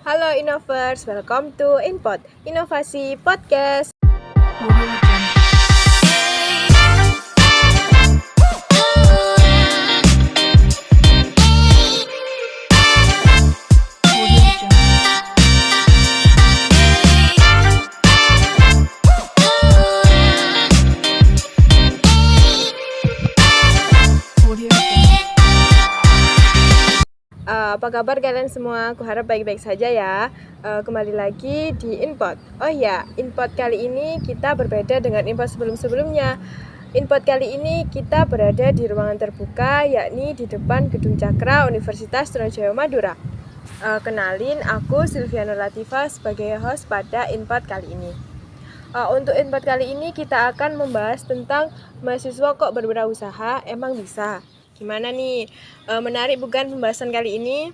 Halo Innovers, welcome to Inpod, Inovasi Podcast. Apa kabar kalian semua? Aku harap baik-baik saja ya. Kembali lagi di Inpod. Oh ya, Inpod kali ini kita berbeda dengan Inpod sebelum-sebelumnya. Inpod kali ini kita berada di ruangan terbuka, yakni di depan Gedung Cakra Universitas Trunojoyo Madura. Kenalin, aku Silviana Latifa sebagai host pada Inpod kali ini. Untuk Inpod kali ini kita akan membahas tentang mahasiswa kok berwirausaha, emang bisa? Gimana nih? Menarik bukan pembahasan kali ini?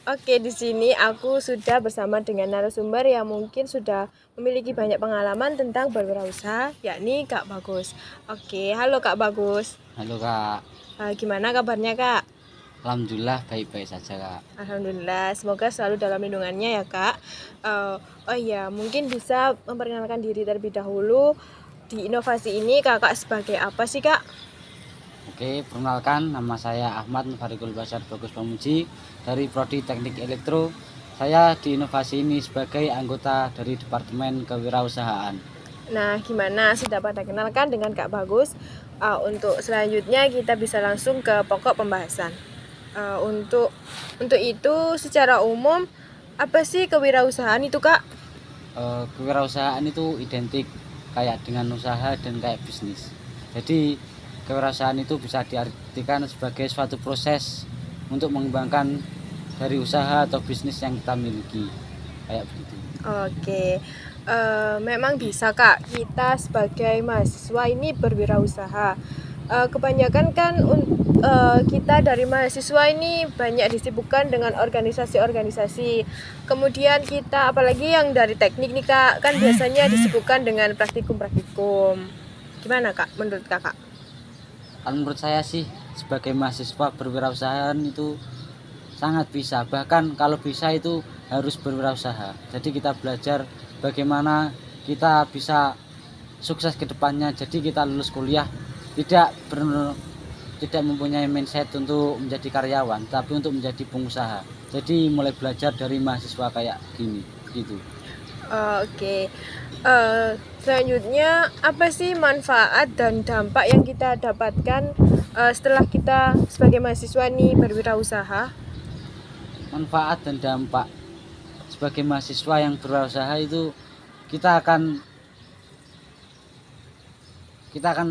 Oke, di sini aku sudah bersama dengan narasumber yang mungkin sudah memiliki banyak pengalaman tentang berwirausaha, yakni Kak Bagus. Oke, halo Kak Bagus. Halo Kak, Gimana kabarnya Kak? Alhamdulillah baik-baik saja Kak. Alhamdulillah, semoga selalu dalam lindungannya ya Kak. Oh iya, mungkin bisa memperkenalkan diri terlebih dahulu. Di inovasi ini kakak sebagai apa sih Kak? Oke, perkenalkan nama saya Ahmad Mufarikul Basar Bagus Pamuji dari Prodi Teknik Elektro. Saya di inovasi ini sebagai anggota dari Departemen Kewirausahaan. Nah, gimana? Sudah pada kenalkan dengan Kak Bagus? Untuk selanjutnya kita bisa langsung ke pokok pembahasan. Untuk itu secara umum apa sih kewirausahaan itu Kak? Kewirausahaan itu identik kayak dengan usaha dan kayak bisnis. Jadi kewirausahaan itu bisa diartikan sebagai suatu proses untuk mengembangkan dari usaha atau bisnis yang kita miliki, kayak begitu. Oke, memang bisa Kak, kita sebagai mahasiswa ini berwirausaha. Kebanyakan kan kita dari mahasiswa ini banyak disibukkan dengan organisasi-organisasi. Kemudian kita, apalagi yang dari teknik nih Kak, kan biasanya disibukkan dengan praktikum-praktikum. Gimana Kak, menurut Kakak? Menurut saya sih sebagai mahasiswa berwirausaha itu sangat bisa, bahkan kalau bisa itu harus berwirausaha. Jadi kita belajar bagaimana kita bisa sukses ke depannya. Jadi kita lulus kuliah tidak mempunyai mindset untuk menjadi karyawan, tapi untuk menjadi pengusaha. Jadi mulai belajar dari mahasiswa kayak gini gitu. Oke. Selanjutnya apa sih manfaat dan dampak yang kita dapatkan setelah kita sebagai mahasiswa nih berwirausaha? Manfaat dan dampak sebagai mahasiswa yang berwirausaha itu kita akan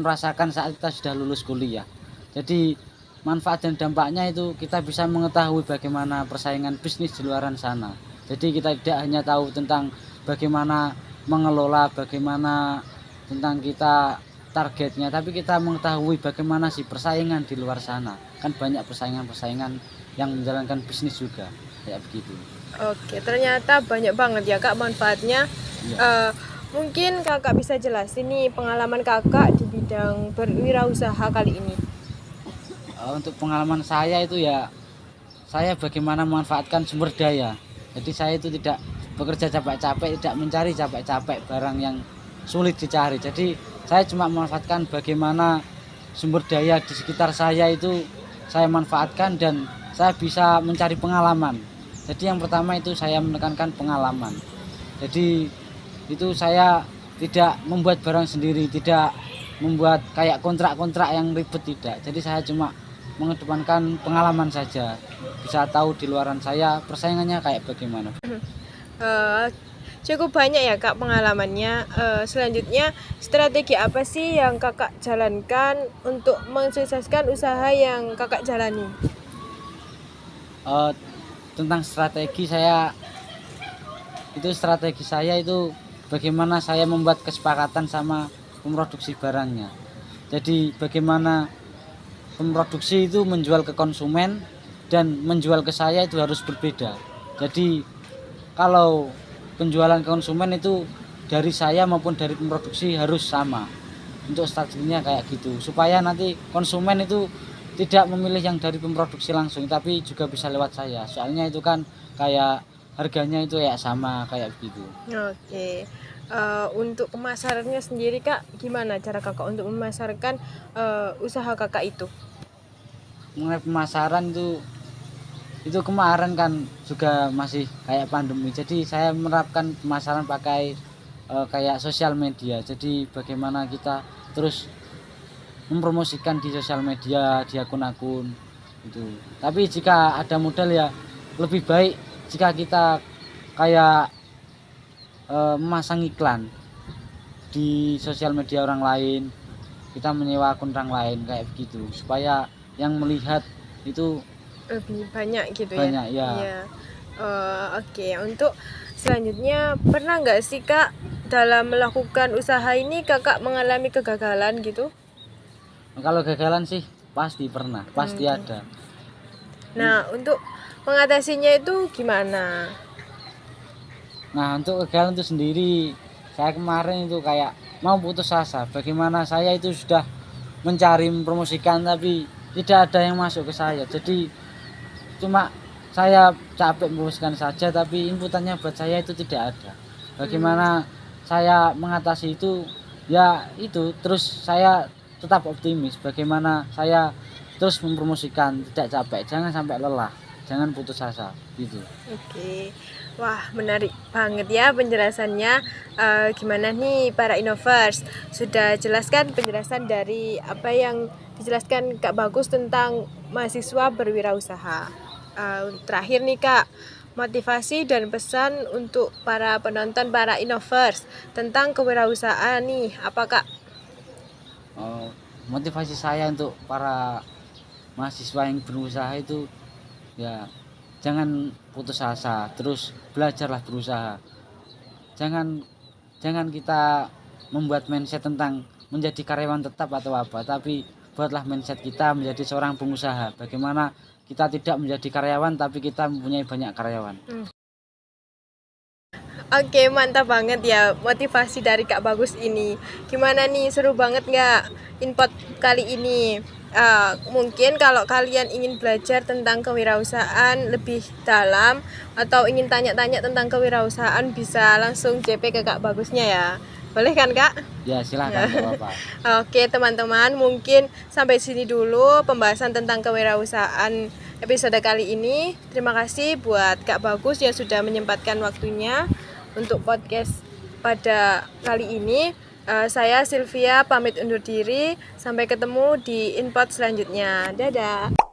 merasakan saat kita sudah lulus kuliah. Jadi manfaat dan dampaknya itu kita bisa mengetahui bagaimana persaingan bisnis di luar sana. Jadi kita tidak hanya tahu tentang bagaimana mengelola, bagaimana tentang kita targetnya, tapi kita mengetahui bagaimana sih persaingan di luar sana. Kan banyak persaingan-persaingan yang menjalankan bisnis juga, kayak begitu. Oke, ternyata banyak banget ya Kak manfaatnya. Ya. Mungkin Kakak bisa jelasin nih pengalaman Kakak di bidang berwirausaha kali ini. Untuk pengalaman saya itu ya, saya bagaimana memanfaatkan sumber daya. Jadi saya itu tidak bekerja capek-capek, tidak mencari capek-capek barang yang sulit dicari. Jadi saya cuma memanfaatkan bagaimana sumber daya di sekitar saya itu saya manfaatkan dan saya bisa mencari pengalaman. Jadi yang pertama itu saya menekankan pengalaman. Jadi itu saya tidak membuat barang sendiri, tidak membuat kayak kontrak-kontrak yang ribet, tidak. Jadi saya cuma mengedepankan pengalaman saja, bisa tahu di luaran saya persaingannya kayak bagaimana. Cukup banyak ya Kak pengalamannya. Selanjutnya strategi apa sih yang Kakak jalankan untuk mensukseskan usaha yang Kakak jalani? Tentang strategi saya itu bagaimana saya membuat kesepakatan sama pemroduksi barangnya. Jadi bagaimana pemroduksi itu menjual ke konsumen dan menjual ke saya itu harus berbeda. Jadi kalau penjualan ke konsumen itu dari saya maupun dari pemroduksi harus sama. Untuk strateginya kayak gitu, supaya nanti konsumen itu tidak memilih yang dari pemroduksi langsung, tapi juga bisa lewat saya. Soalnya itu kan kayak harganya itu ya sama kayak begitu. Oke. Untuk pemasarannya sendiri Kak, gimana cara Kakak untuk memasarkan usaha Kakak itu? Mengenai pemasaran itu kemarin kan juga masih kayak pandemi, jadi saya menerapkan pemasaran pakai kayak sosial media. Jadi bagaimana kita terus mempromosikan di sosial media, di akun-akun itu. Tapi jika ada modal ya lebih baik jika kita kayak memasang iklan di sosial media orang lain, kita menyewa akun orang lain kayak begitu, supaya yang melihat itu Lebih banyak gitu banyak ya? ya. Iya. Oke, untuk selanjutnya pernah nggak sih Kak dalam melakukan usaha ini Kakak mengalami kegagalan gitu? Kalau gagalan sih pasti pernah, pasti Oke. ada. Nah, untuk mengatasinya itu gimana? Nah, untuk kegagalan itu sendiri, saya kemarin itu kayak mau putus asa. Bagaimana saya itu sudah mencari, mempromosikan, tapi tidak ada yang masuk ke saya. Jadi cuma saya capek mempromosikan saja, tapi inputannya buat saya itu tidak ada. Bagaimana saya mengatasi itu? Ya itu, terus saya tetap optimis. Bagaimana saya terus mempromosikan, tidak capek, jangan sampai lelah, jangan putus asa, gitu. Oke. Wah, menarik banget ya penjelasannya. Gimana nih para Innovers? Sudah jelaskan penjelasan dari apa yang dijelaskan Kak Bagus tentang mahasiswa berwirausaha. Terakhir nih Kak, motivasi dan pesan untuk para penonton, para Innovers tentang kewirausahaan nih, apa Kak? Motivasi saya untuk para mahasiswa yang berusaha itu ya jangan putus asa, terus belajarlah berusaha. Jangan kita membuat mindset tentang menjadi karyawan tetap atau apa, tapi buatlah mindset kita menjadi seorang pengusaha. Bagaimana kita tidak menjadi karyawan tapi kita mempunyai banyak karyawan. Oke, mantap banget ya motivasi dari Kak Bagus ini. Gimana nih, seru banget nggak Inpot kali ini? Mungkin kalau kalian ingin belajar tentang kewirausahaan lebih dalam atau ingin tanya-tanya tentang kewirausahaan, bisa langsung JP ke Kak Bagusnya ya. Boleh kan Kak? Ya silahkan, nggak apa-apa. Oke teman-teman, mungkin sampai sini dulu pembahasan tentang kewirausahaan episode kali ini. Terima kasih buat Kak Bagus yang sudah menyempatkan waktunya untuk podcast pada kali ini. Saya Sylvia pamit undur diri. Sampai ketemu di Inpot selanjutnya. Dadah.